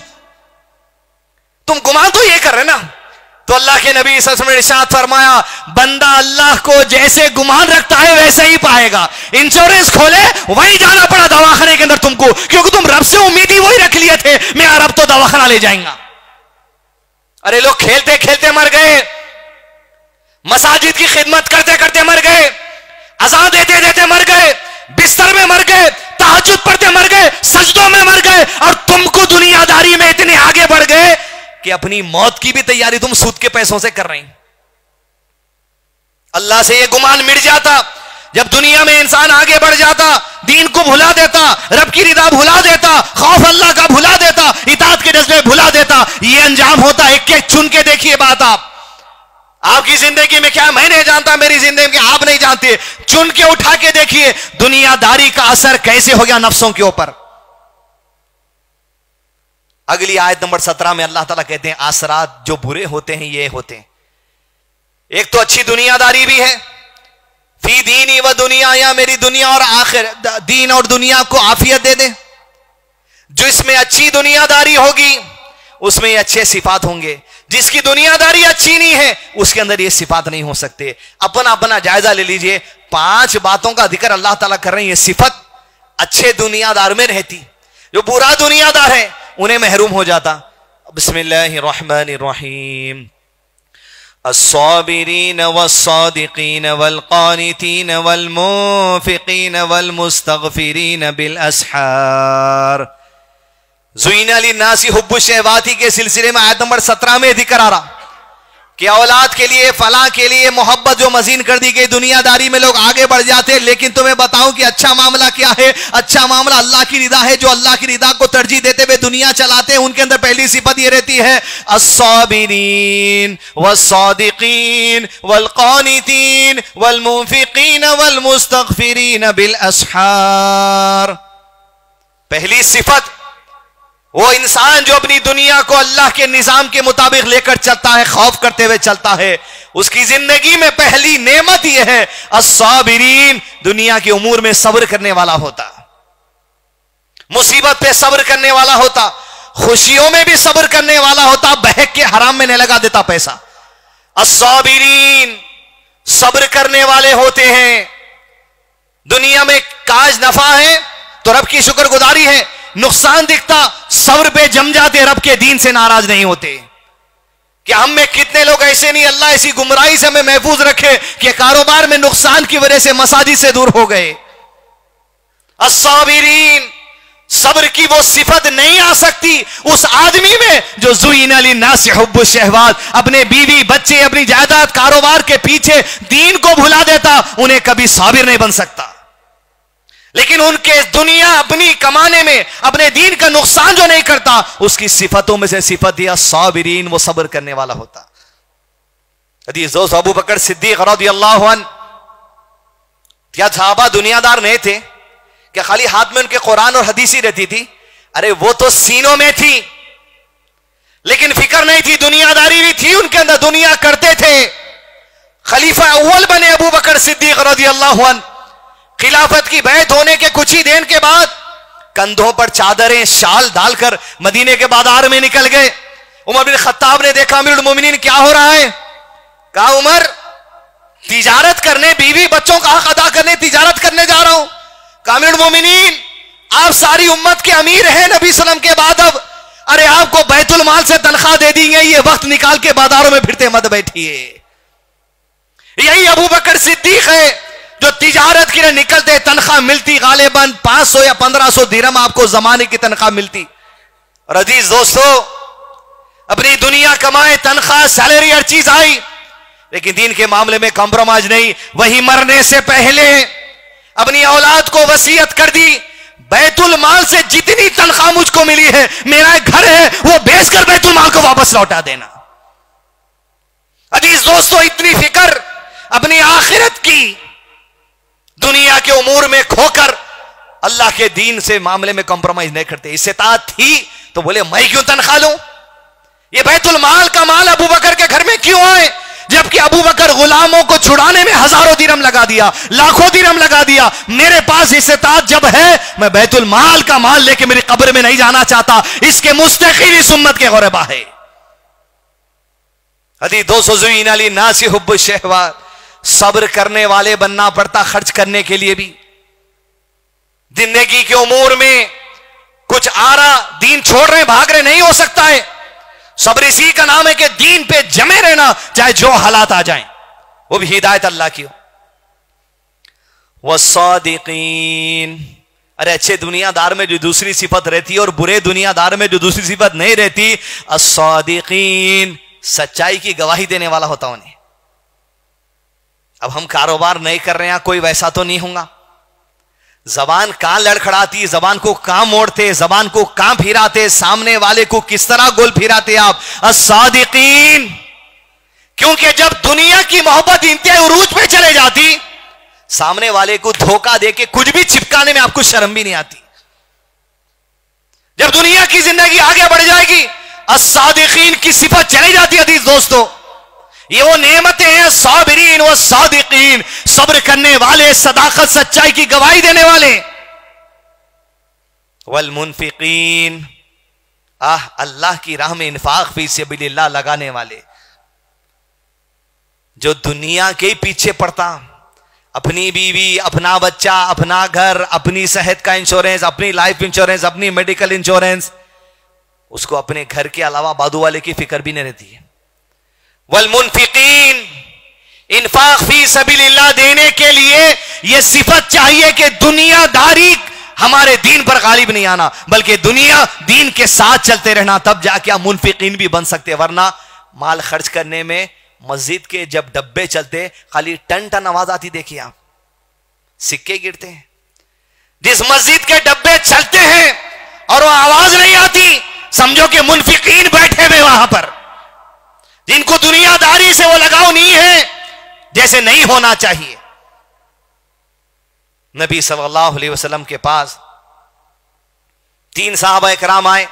तुम गुमान तो ये कर रहे ना। तो अल्लाह के नबी सल्लल्लाहु अलैहि वसल्लम ने इरशाद फरमाया, बंदा अल्लाह को जैसे गुमान रखता है वैसे ही पाएगा। इंश्योरेंस खोले, वहीं जाना पड़ा दवाखाने के अंदर तुमको, क्योंकि तुम रब से उम्मीद ही वही रख लिए थे, मैं रब तो दवाखाना ले जाएगा। अरे लोग खेलते खेलते मर गए, मसाजिद की खिदमत करते करते मर गए, अज़ान देते देते मर गए, बिस्तर में मर गए, तहज्जुद पढ़ते मर गए, सजदों में मर गए, और तुमको दुनियादारी में इतने आगे बढ़ गए कि अपनी मौत की भी तैयारी तुम सूद के पैसों से कर रहे हैं। अल्लाह से ये गुमान मिट जाता, जब दुनिया में इंसान आगे बढ़ जाता, दीन को भुला देता, रब की रिदा भुला देता, खौफ अल्लाह का भुला देता, इताअत के जज्बे भुला देता, ये अंजाम होता। एक एक चुन के देखिए बात। आपकी जिंदगी में क्या, मैं नहीं जानता, मेरी जिंदगी में आप नहीं जानते, चुन के उठा के देखिए दुनियादारी का असर कैसे हो गया नफ्सों के ऊपर। अगली आयत नंबर 17 में अल्लाह ताला कहते हैं, आसरात जो बुरे होते हैं ये होते हैं। एक तो अच्छी दुनियादारी भी है, फी दीनी व दुनिया, या मेरी दुनिया और आखिर, दीन और दुनिया को आफियत दे दे। जो इसमें अच्छी दुनियादारी होगी उसमें ये अच्छे सिफात होंगे, जिसकी दुनियादारी अच्छी नहीं है उसके अंदर ये सिफात नहीं हो सकते। अपना अपना जायजा ले लीजिए, 5 बातों का जिक्र अल्लाह ताला कर रहे हैं, ये सिफत अच्छे दुनियादार में रहती, जो बुरा दुनियादार है उन्हें महरूम हो जाता। बिस्मिल्लाहिर्रहमानिर्रहीम, अस्साबिरीन वस्सादिकीन वल्कानितीन वल्मुनफिकीन वल्मुस्तगफिरीन बिल अस्हार। ज़ुय्यिना लिन्नासी हुब्बुश शहवाती के सिलसिले में आयत नंबर 17 में जिक्र आ रहा, कि औलाद के लिए, फला के लिए मोहब्बत जो मजीन कर दी गई, दुनियादारी में लोग आगे बढ़ जाते हैं। लेकिन तुम्हें बताऊं कि अच्छा मामला क्या है? अच्छा मामला अल्लाह की रिदा है। जो अल्लाह की रिदा को तरजीह देते हुए दुनिया चलाते हैं, उनके अंदर पहली सिफत ये रहती है, अस्साबिरीन वस्सादिकीन वलकानितीन वलमुनफिकीन वलमुस्तगफिरीन बिल अस्हार। पहली सिफत, वो इंसान जो अपनी दुनिया को अल्लाह के निजाम के मुताबिक लेकर चलता है, खौफ करते हुए चलता है, उसकी जिंदगी में पहली नेमत यह है अस्साबिरीन, दुनिया की उमूर में सब्र करने वाला होता, मुसीबत पे सब्र करने वाला होता, खुशियों में भी सब्र करने वाला होता, बहक के हराम में नहीं लगा देता पैसा। अस्साबिरीन सब्र करने वाले होते हैं। दुनिया में काज नफा है तो रब की शुक्रगुजारी है, नुकसान दिखता सब्र पे जम जाते, रब के दीन से नाराज नहीं होते। कि हम में कितने लोग ऐसे नहीं, अल्लाह ऐसी गुमराही से हमें महफूज रखे कि कारोबार में नुकसान की वजह से मसाजिद से दूर हो गए। अस्साबिरीन, सब्र की वो सिफत नहीं आ सकती उस आदमी में जो ज़ुय्यिना लिन्नासि हुब्बुश शहवात, अपने बीवी बच्चे अपनी जायदाद कारोबार के पीछे दीन को भुला देता, उन्हें कभी साबिर नहीं बन सकता। लेकिन उनके दुनिया अपनी कमाने में अपने दीन का नुकसान जो नहीं करता, उसकी सिफतों में से सिफत यह साबिरीन, वो सब्र करने वाला होता। हदीस दोस्त अबू बकर सिद्दीक रज़ियल्लाहु अन्हु, क्या सहाबा दुनियादार नहीं थे? क्या खाली हाथ में उनके कुरान और हदीस ही रहती थी? अरे वो तो सीनों में थी, लेकिन फिक्र नहीं थी, दुनियादारी भी थी उनके अंदर, दुनिया करते थे। खलीफा अव्वल बने अबू बकर सिद्दीक रज़ियल्लाहु अन्हु। खिलाफत की बैत होने के कुछ ही दिन के बाद कंधों पर चादरें शाल डालकर मदीने के बाजार में निकल गए। उमर बिन खत्ताब ने देखा अमीरुल मोमिनीन क्या हो रहा है? कहा उमर, तिजारत करने, बीवी बच्चों का हक अदा करने तिजारत करने जा रहा हूं। कहा अमीरुल मोमिनीन, आप सारी उम्मत के अमीर हैं नबी सल्लम के बाद, अब अरे आपको बैतुल माल से तनख्वाह दे दी गई, ये वक्त निकाल के बाजारों में फिरते मत बैठिए। यही अबू बकर सिद्दीक है जो तिजारत के लिए निकलते, तनख्वाह मिलती गालिबन 500 या 1500 दिरहम आपको जमाने की तनख्वाह मिलती। और अजीज दोस्तों, अपनी दुनिया कमाए, तनख्वाह सैलरी हर चीज आई, लेकिन दीन के मामले में कॉम्प्रोमाइज नहीं। वही मरने से पहले अपनी औलाद को वसीयत कर दी, बैतुल माल से जितनी तनख्वाह मुझको मिली है, मेरा एक घर है, वो बेचकर बैतुल माल को वापस लौटा देना। अजीज दोस्तों, इतनी फिक्र अपनी आखिरत की, दुनिया के उमूर में खोकर अल्लाह के दीन से मामले में कॉम्प्रोमाइज नहीं करते। इस्तात थी तो बोले मैं क्यों तनख्वाह लूं? ये बैतुल माल का माल अबू बकर के घर में क्यों आए? जबकि अबू बकर गुलामों को छुड़ाने में हजारों दिरहम लगा दिया, लाखों दिरहम लगा दिया। मेरे पास इस्तात जब है, मैं बैतुल माल का माल लेके मेरी कब्र में नहीं जाना चाहता। इसके मुस्तहिल इस उम्मत के गुरबा है। हदीस 200 लिन्नासि हुब्बुश शहवात, सब्र करने वाले बनना पड़ता खर्च करने के लिए भी। जिंदगी के उमूर में कुछ आ रहा, दीन छोड़ रहे, भाग रहे, नहीं हो सकता है। सब्र इसी का नाम है कि दीन पे जमे रहना, चाहे जो हालात आ जाएं, वो भी हिदायत अल्लाह की हो। वस्सादिकीन, अरे अच्छे दुनियादार में जो दूसरी सिफत रहती है और बुरे दुनियादार में जो दूसरी सिफत नहीं रहती, अस्सादिकीन, सच्चाई की गवाही देने वाला होता उन्हें। अब हम कारोबार नहीं कर रहे हैं, कोई वैसा तो नहीं होगा। जबान कहां लड़खड़ाती, जबान को कहां मोड़ते, जबान को कहां फिराते, सामने वाले को किस तरह गोल फिराते आप। अस्सादिकीन, क्योंकि जब दुनिया की मोहब्बत इंतहाई उरूज पे चले जाती, सामने वाले को धोखा देके कुछ भी चिपकाने में आपको शर्म भी नहीं आती। जब दुनिया की जिंदगी आगे बढ़ जाएगी, अस्सादिकीन की सिफत चली जाती है। अजीज दोस्तों, ये वो नेमतें हैं, साबिरीन व सादिकीन, सब्र करने वाले, सदाकत सच्चाई की गवाही देने वाले। वल मुनफिकीन, अल्लाह की राह में इन्फाक फी सबिलिल्लाह लगाने वाले, जो दुनिया के पीछे पड़ता, अपनी बीवी, अपना बच्चा, अपना घर, अपनी सेहत का इंश्योरेंस, अपनी लाइफ इंश्योरेंस, अपनी मेडिकल इंश्योरेंस, उसको अपने घर के अलावा बादू वाले की फिक्र भी नहीं रहती है। वल मुनफिकीन, इन्फाक फी सबिलिल्लाह देने के लिए यह सिफत चाहिए कि दुनियादारी हमारे दीन पर गालिब नहीं आना, बल्कि दुनिया दीन के साथ चलते रहना, तब जाके आप मुनफिकीन भी बन सकते। वरना माल खर्च करने में मस्जिद के जब डब्बे चलते खाली टन टन आवाज आती, देखिए आप, सिक्के गिरते हैं। जिस मस्जिद के डब्बे चलते हैं और वो आवाज नहीं आती, समझो कि मुनफिकीन बैठे हुए वहां पर, जिनको दुनियादारी से वो लगाव नहीं है, जैसे नहीं होना चाहिए। नबी सल्लल्लाहु अलैहि वसल्लम के पास 3 सहाबा इकराम आए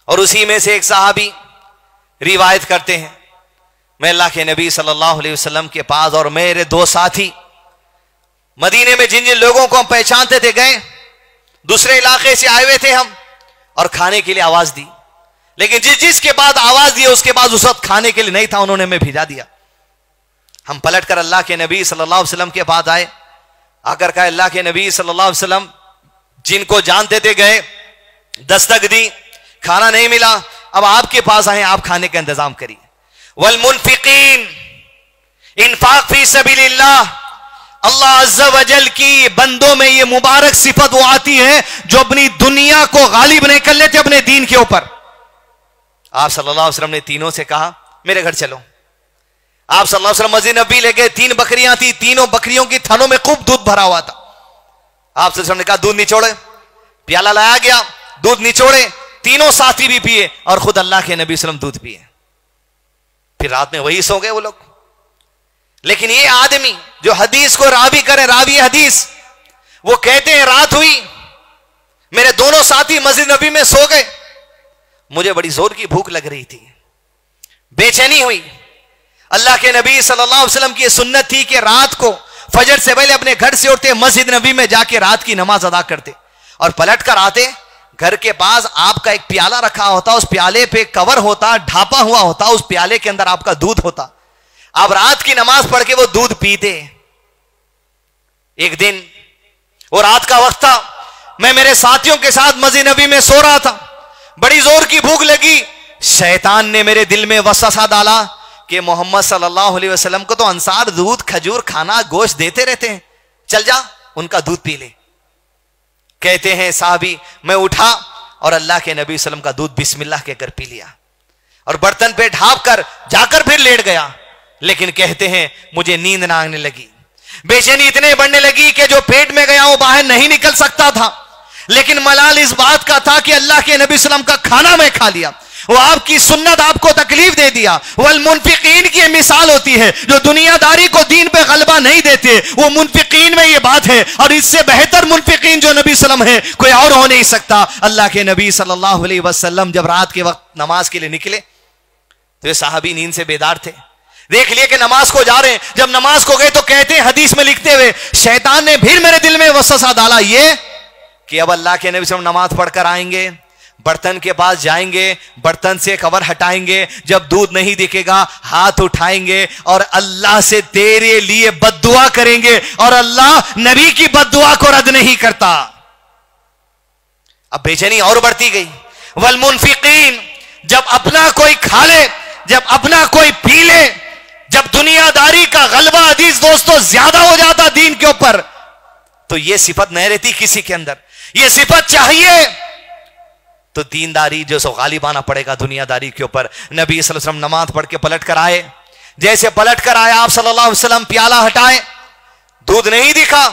और उसी में से एक सहाबी रिवायत करते हैं, मैं अल्लाह के नबी सल्लल्लाहु अलैहि वसल्लम के पास और मेरे 2 साथी मदीने में जिन जिन लोगों को हम पहचानते थे गए, दूसरे इलाके से आए हुए थे हम, और खाने के लिए आवाज दी, लेकिन जिसके बाद आवाज दी उसके बाद उस वक्त खाने के लिए नहीं था, उन्होंने हमें भिजा दिया। हम पलट कर अल्लाह के नबी सल्लल्लाहु अलैहि वसल्लम के पास आए, आकर कहा अल्लाह के नबी सल्लल्लाहु अलैहि वसल्लम, जिनको जानते थे गए, दस्तक दी, खाना नहीं मिला, अब आपके पास आए, आप खाने का इंतजाम करिए। वल मुनफिकीन इन्फाक फी सबीलिल्लाह, अल्लाह अज़्ज़ा वजल की बंदों में ये मुबारक सिफत वो आती है जो अपनी दुनिया को गालिब नहीं कर लेते अपने दीन के ऊपर। आप सल्लल्लाहु अलैहि वसल्लम ने तीनों से कहा मेरे घर चलो। आप सल्लल्लाहु अलैहि वसल्लम मस्जिद नबी ले गए, 3 बकरियां थी, तीनों बकरियों की थनों में खूब दूध भरा हुआ था। आप सल्लल्लाहु अलैहि वसल्लम ने कहा दूध निचोड़े, प्याला लाया गया, दूध निचोड़े, तीनों साथी भी पिए और खुद अल्लाह के नबी सल्लल्लाहु अलैहि वसल्लम दूध पिए। फिर रात में वही सो गए वो लोग। लेकिन ये आदमी जो हदीस को रावी करे, रावी हदीस, वो कहते हैं रात हुई, मेरे दोनों साथी मस्जिद नबी में सो गए, मुझे बड़ी जोर की भूख लग रही थी, बेचैनी हुई। अल्लाह के नबी सल्लल्लाहु अलैहि वसल्लम की सुन्नत थी कि रात को फजर से पहले अपने घर से उठते, मस्जिद नबी में जाके रात की नमाज अदा करते और पलट कर आते, घर के पास आपका एक प्याला रखा होता, उस प्याले पे कवर होता, ढापा हुआ होता, उस प्याले के अंदर आपका दूध होता, आप रात की नमाज पढ़ के वो दूध पीते। एक दिन वो रात का वक्त था, मैं मेरे साथियों के साथ मस्जिद नबी में सो रहा था, बड़ी जोर की भूख लगी, शैतान ने मेरे दिल में वसवसा डाला कि मोहम्मद सल्लल्लाहु अलैहि वसल्लम को तो अंसार दूध, खजूर, खाना, गोश्त देते रहते हैं, चल जा उनका दूध पी ले। कहते हैं साहबी, मैं उठा और अल्लाह के नबी वसल्लम का दूध बिस्मिल्लाह कहकर पी लिया और बर्तन पे ढाप कर जाकर फिर लेट गया। लेकिन कहते हैं मुझे नींद ना आने लगी, बेचैनी इतने बढ़ने लगी कि जो पेट में गया वो बाहर नहीं निकल सकता था। लेकिन मलाल इस बात का था कि अल्लाह के नबी सल्लल्लाहु अलैहि वसल्लम का खाना मैं खा लिया, वो आपकी सुन्नत आपको तकलीफ दे दिया। वल मुनफिकीन की मिसाल होती है जो दुनियादारी को दीन पे गलबा नहीं देते, वो मुनफिकीन में ये बात है। और इससे बेहतर मुनफिकीन जो नबी सल्लल्लाहु अलैहि वसल्लम है कोई और हो नहीं सकता। अल्लाह के नबी सल्लल्लाहु अलैहि वसल्लम जब रात के वक्त नमाज के लिए निकले तो ये साहबी नींद से बेदार थे, देख लिए कि नमाज को जा रहे हैं। जब नमाज को गए तो कहते हैं हदीस में लिखते हुए, शैतान ने फिर मेरे दिल में वसवसा डाला ये कि अब अल्लाह के नबी सल्लल्लाहु अलैहि वसल्लम नमाज पढ़कर आएंगे, बर्तन के पास जाएंगे, बर्तन से कवर हटाएंगे, जब दूध नहीं दिखेगा हाथ उठाएंगे और अल्लाह से तेरे लिए बद्दुआ करेंगे और अल्लाह नबी की बद्दुआ को रद्द नहीं करता। अब बेचैनी और बढ़ती गई। वल मुनफिकीन, जब अपना कोई खा ले, जब अपना कोई पी ले, जब दुनियादारी का गलबा हदीस दोस्तों ज्यादा हो जाता दीन के ऊपर, तो यह सिफत नहीं रहती किसी के अंदर। यह सिफत चाहिए तो दीनदारी जो सो गालिब आना पड़ेगा दुनियादारी के ऊपर। नबी सल्लल्लाहु अलैहि वसल्लम नमाज पढ़ के पलट कर आए, जैसे पलट कर आए आप सल्लल्लाहु अलैहि वसल्लम प्याला हटाए, दूध नहीं दिखा,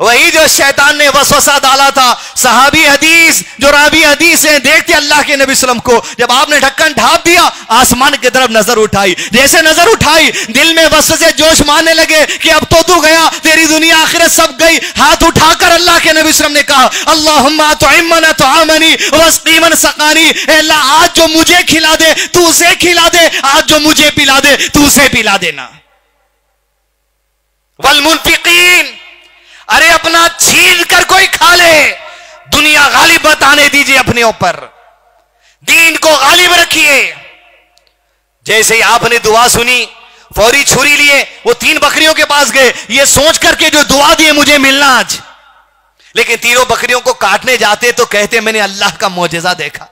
वही जो शैतान ने वसवसा डाला था। सहाबी हदीस जो रावी हदीस है, देखते अल्लाह के नबी सल्लल्लाहु अलैहि वसल्लम को, जब आपने ढक्कन ढाप दिया आसमान की तरफ नजर उठाई, जैसे नजर उठाई दिल में वसवसे जोश मारने लगे कि अब तो तू गया, तेरी दुनिया आखिरत सब गई। हाथ उठाकर अल्लाह के नबी सल्लल्लाहु अलैहि वसल्लम ने कहा अल्लाहुम्मा तुइम्मना तुआमनी वस्कीमन सकानी, अल्लाह आज जो मुझे खिला दे तू उसे खिला दे, आज जो मुझे पिला दे तू उसे पिला देना। वल मुनफिकीन, अरे अपना छीन कर कोई खा ले, दुनिया गालिब बताने दीजिए अपने ऊपर, दीन को गालिब रखिए। जैसे ही आपने दुआ सुनी फौरी छुरी लिए वो 3 बकरियों के पास गए, ये सोच करके जो दुआ दिए मुझे मिलना आज। लेकिन तीनों बकरियों को काटने जाते तो कहते मैंने अल्लाह का मौजज़ा देखा,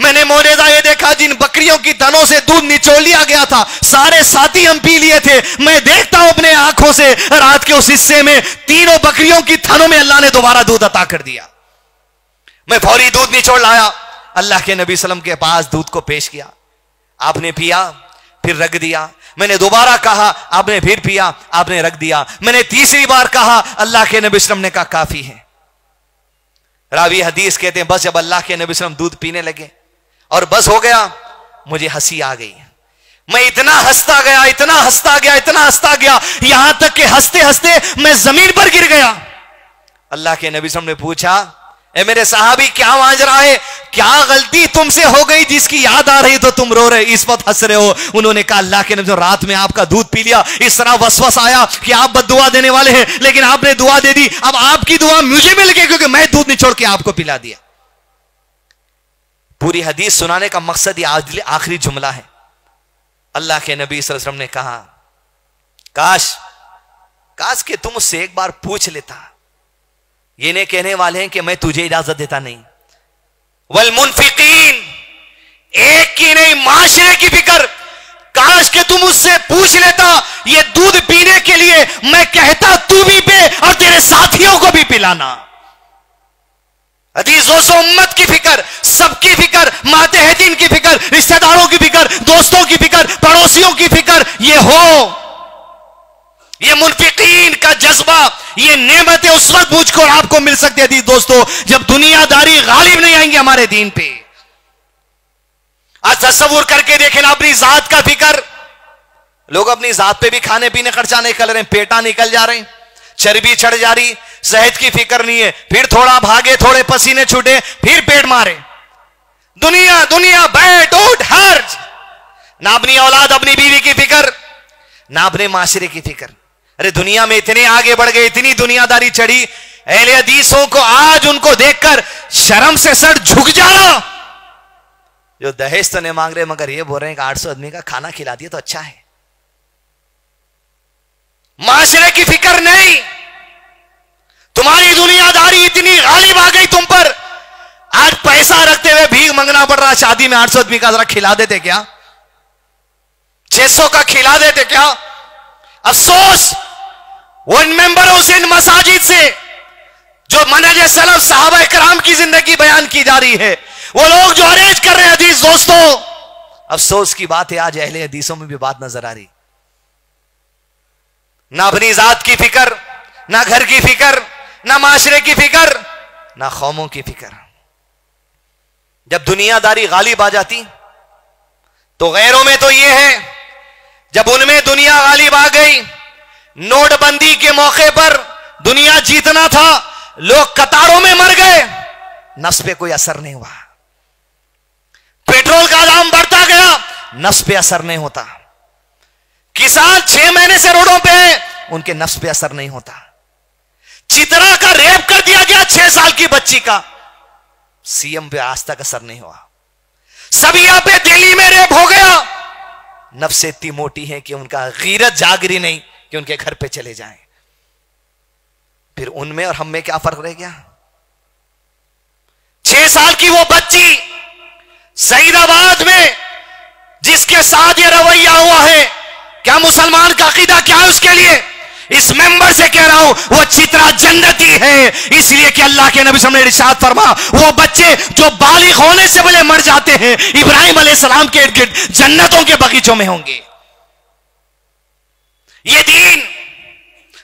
मैंने मौजज़ा ये देखा जिन बकरियों की तनों से दूध निचोड़ लिया गया था सारे साथी हम पी लिए थे। मैं देखता हूं अपने आंखों से रात के उस हिस्से में तीनों बकरियों की थनों में अल्लाह ने दोबारा दूध अता कर दिया। मैं फौरी दूध निचोड़ लाया, अल्लाह के नबी सल्लल्लाहु अलैहि वसल्लम के पास दूध को पेश किया, आपने पिया, फिर रख दिया। मैंने दोबारा कहा, आपने फिर पिया, आपने रख दिया। मैंने तीसरी बार कहा, अल्लाह के नबी सल्लल्लाहु अलैहि वसल्लम ने कहा काफी है। रावी हदीस कहते हैं बस जब अल्लाह के नबी सल्लल्लाहु अलैहि वसल्लम दूध पीने लगे और बस हो गया, मुझे हंसी आ गई। मैं इतना हंसता गया, इतना हंसता गया, इतना हंसता गया, यहां तक कि हंसते हंसते मैं जमीन पर गिर गया। अल्लाह के नबी सल्लल्लाहु अलैहि वसल्लम ने पूछा, ए मेरे सहाबी क्या मांझ रहा है, क्या गलती तुमसे हो गई जिसकी याद आ रही तो तुम रो रहे, इस वक्त हंस रहे हो? उन्होंने कहा अल्लाह के नबी रात में आपका दूध पी लिया, इस तरह वसवस आया कि आप बद्दुआ देने वाले हैं, लेकिन आपने दुआ दे दी, अब आपकी दुआ मुझे मिल गई क्योंकि मैं दूध निचोड़ के आपको पिला दिया। पूरी हदीस सुनाने का मकसद ये आखिरी जुमला है। अल्लाह के नबी सल्लल्लाहु अलैहि वसल्लम ने कहा काश कि तुम उससे एक बार पूछ लेता। ये नहीं कहने वाले हैं कि मैं तुझे इजाजत देता नहीं। वल मुनफिकीन, एक की नहीं माशरे की फिक्र, काश कि तुम उससे पूछ लेता ये दूध पीने के लिए मैं कहता तू भी पे और तेरे साथियों को भी पिलाना। अजीजों से उम्मत की फिक्र, सबकी फिक्र, मातहतीन की फिक्र, रिश्तेदारों की फिक्र, दोस्तों की फिक्र, पड़ोसियों की फिक्र, ये हो ये मुनफिकीन का जज्बा, ये नेमतें उस वक्त मुझको और आपको मिल सकती है दोस्तों जब दुनियादारी गालिब नहीं आएंगे हमारे दीन पे। आज तस्वुर करके देखें ना अपनी जात का फिक्र, लोग अपनी जात पे भी खाने पीने खर्चा नहीं कर रहे हैं, पेटा निकल जा रहे हैं, चर्बी चढ़ जा रही, सेहत की फिक्र नहीं है, फिर थोड़ा भागे, थोड़े पसीने छूटे, फिर पेट मारे। दुनिया दुनिया बैठ उठ हर्ज, ना अपनी औलाद अपनी बीवी की फिक्र, ना अपने माशरे की फिक्र। अरे दुनिया में इतने आगे बढ़ गए, इतनी दुनियादारी चढ़ी, अहले हदीसों को आज उनको देखकर शर्म से सर झुक जाना। जो दहेज तो नहीं मांग रहे मगर ये बोल रहे हैं कि 800 आदमी का खाना खिला दिया तो अच्छा है। माशरे की फिक्र नहीं, तुम्हारी दुनियादारी इतनी गालिब आ गई तुम पर, आज पैसा रखते हुए भीख मांगना पड़ रहा। शादी में 800 आदमी का जरा खिला देते क्या, 600 का खिला देते क्या? अफसोस उन मेंबरों से, इन मसाजिद से जो मनहज सलफ सहाबा इकराम की जिंदगी बयान की जा रही है, वो लोग जो अरेंज कर रहे हैं हदीस दोस्तों, अफसोस की बात है आज अहले हदीसों में भी बात नजर आ रही। ना अपनी जात की फिक्र, ना घर की फिक्र, ना माशरे की फिक्र, ना कौमों की फिक्र। जब दुनियादारी गालिब आ जाती तो गैरों में तो यह है, जब उनमें दुनिया गालिब आ गई, नोटबंदी के मौके पर दुनिया जीतना था, लोग कतारों में मर गए, नफ्स पे कोई असर नहीं हुआ। पेट्रोल का दाम बढ़ता गया, नफ्स पे असर नहीं होता। किसान 6 महीने से रोडों पे हैं, उनके नफ्स पे असर नहीं होता। चित्रा का रेप कर दिया गया 6 साल की बच्ची का, सीएम पे आज तक असर नहीं हुआ। सबिया पे दिल्ली में रेप हो गया, नफ्स इतनी मोटी है कि उनका गीरत जागरी नहीं कि उनके घर पे चले जाएं। फिर उनमें और हम में क्या फर्क रह गया? 6 साल की वो बच्ची सईदाबाद में जिसके साथ ये रवैया हुआ है, क्या मुसलमान का अकीदा क्या है उसके लिए? इस मेंबर से कह रहा हूं, वो चित्रा जन्नती है, इसलिए कि अल्लाह के नबी ने इरशाद फरमा, वो बच्चे जो बालिग होने से पहले मर जाते हैं इब्राहिम अलैहिस्सलाम के इर्द गिर्द जन्नतों के बगीचों में होंगे। ये दीन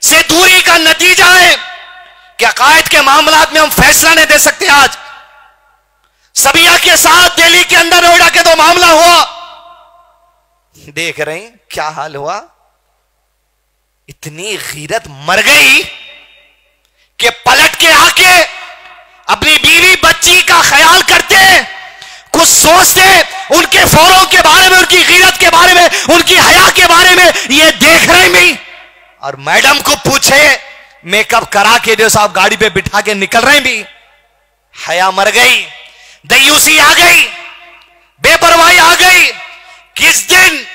से दूरी का नतीजा है कि अकायद के मामलात में हम फैसला नहीं दे सकते। आज सबिया के साथ दिल्ली के अंदर नोएडा के 2 मामला हुआ, देख रहे हैं क्या हाल हुआ। इतनी गीरत मर गई कि पलट के आके अपनी बीवी बच्ची का ख्याल करते, कुछ सोचते, उनके फौरों के बारे में, उनकी गीरत के बारे में, उनकी हया के बारे में ये देख रहे भी। और मैडम को पूछे, मेकअप करा के जो साहब गाड़ी पे बिठा के निकल रहे भी, हया मर गई, दयूसी आ गई, बेपरवाही आ गई। किस दिन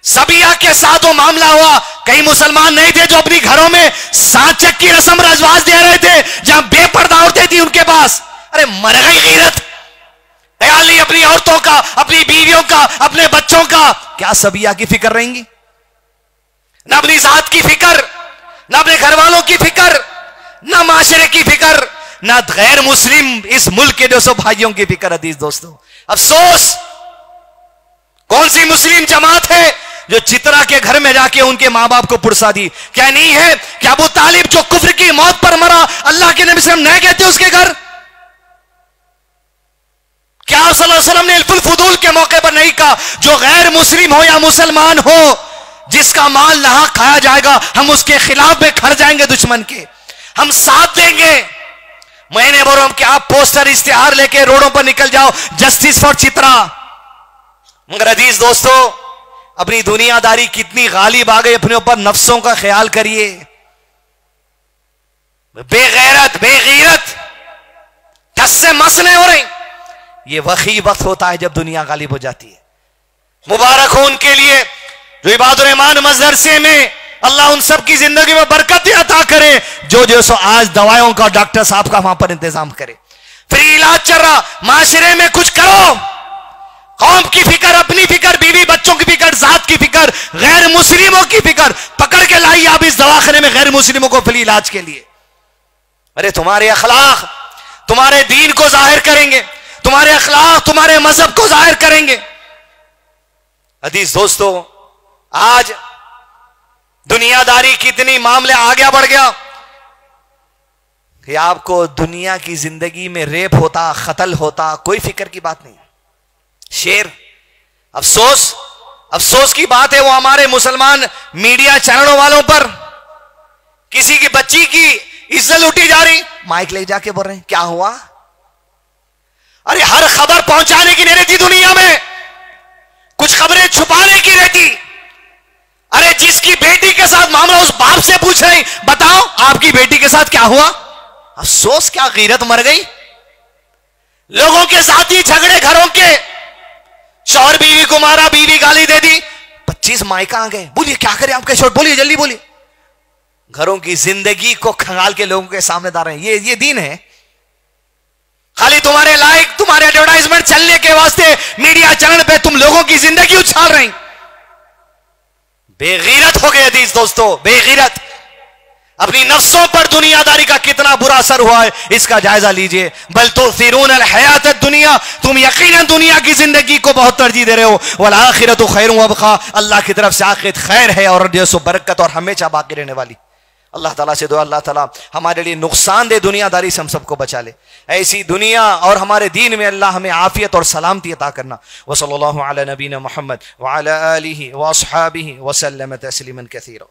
सबिया के साथ वो मामला हुआ, कई मुसलमान नहीं थे जो अपनी घरों में सांचक की रस्म रजवाज दे रहे थे, जहां बेपर्दा औरतें थी उनके पास। अरे मर गई गीरत, ख्याल नहीं अपनी औरतों का, अपनी बीवियों का, अपने बच्चों का। क्या सबिया की फिक्र रहेंगी? ना अपनी जात की फिक्र, ना अपने घर वालों की फिक्र, ना माशरे की फिक्र, ना गैर मुस्लिम इस मुल्क के 200 भाइयों की फिक्र। हदीस दोस्तों, अफसोस, कौन सी मुस्लिम जमात है जो चित्रा के घर में जाके उनके मां बाप को पुरसा दी। क्या नहीं है कि अबू तालिब जो कुफ्र की मौत पर मरा, अल्लाह के नबी सल्लल्लाहु अलैहि वसल्लम नहीं कहते उसके घर? क्या सल्लल्लाहु अलैहि वसल्लम ने इल्फुल फुदूल के मौके पर नहीं कहा जो गैर मुस्लिम हो या मुसलमान हो, जिसका माल नाहक खाया जाएगा, हम उसके खिलाफ में खड़ जाएंगे, दुश्मन के हम साथ देंगे। महीने भर हम क्या पोस्टर इश्तिहार लेके रोडों पर निकल जाओ, जस्टिस फॉर चित्रा। मगर अजीज दोस्तों, अपनी दुनियादारी कितनी गालिब आ गई अपने ऊपर, नफ्सों का ख्याल करिए। बेगैरत बेगैरत टस से मस नहीं हो रही। ये वही वक्त होता है जब दुनिया गालिब हो जाती है। मुबारक हो उनके लिए जो इबादुर रहमान मदरसे में, अल्लाह उन सब की जिंदगी में बरकत अता करे, जो सो आज दवाइयों का डॉक्टर साहब का वहां पर इंतजाम करे। फ्री इलाज चल रहा, माशरे में कुछ करो। कौम की फिक्र, अपनी फिक्र, बीवी बच्चों की फिक्र, जात की फिक्र, गैर मुस्लिमों की फिक्र, पकड़ के लाइए आप इस दवाखाने में गैर मुस्लिमों को फ्री इलाज के लिए। अरे तुम्हारे अखलाक तुम्हारे दीन को जाहिर करेंगे, तुम्हारे अखलाक तुम्हारे मजहब को जाहिर करेंगे। अजीज दोस्तों, आज दुनियादारी कितनी मामले आगे बढ़ गया कि आपको दुनिया की जिंदगी में रेप होता, कत्ल होता, कोई फिक्र की बात नहीं। शेर, अफसोस की बात है वो हमारे मुसलमान मीडिया चैनलों वालों पर, किसी की बच्ची की इज्जत लूटी जा रही, माइक ले जाके बोल रहे हैं क्या हुआ। अरे हर खबर पहुंचाने की नहीं रहती दुनिया में, कुछ खबरें छुपाने की रहती। अरे जिसकी बेटी के साथ मामला, उस बाप से पूछ रहे बताओ आपकी बेटी के साथ क्या हुआ। अफसोस, क्या गीरत मर गई। लोगों के साथ ही झगड़े, घरों के, शौहर बीवी को मारा, बीवी गाली दे दी, 25 मायका आ गए। बोलिए क्या करें आपके शौहर, बोलिए जल्दी बोलिए। घरों की जिंदगी को खंगाल के लोगों के सामने डाल रहे हैं। ये दीन है? खाली तुम्हारे लाइक, तुम्हारे एडवर्टाइजमेंट चलने के वास्ते मीडिया चैनल पे तुम लोगों की जिंदगी उछाल रहे हैं। बेगैरत हो गए अजीज दोस्तों, बेगैरत। अपनी नफ्सों पर दुनियादारी का कितना बुरा असर हुआ है इसका जायजा लीजिए। बल तुसिरून अल हयात दुनिया, तुम यकीनन दुनिया की जिंदगी को बहुत तरजीह दे रहे हो। वल आखिरतु खैरुन व अबका, अल्लाह की तरफ से आखिरत खैर है और जो सो बरकत और हमेशा बाकी रहने वाली। अल्लाह ताला से दुआ, अल्लाह ताला हमारे लिए नुकसानदेह दुनियादारी से हम सबको बचा ले। ऐसी दुनिया और हमारे दीन में अल्लाह हमें आफियत और सलामती अता करना। व सल्लल्लाहु अला नबीना मुहम्मद व अला आलिहि व अस्हाबिहि व सल्लम तस्लीमन कसीरा।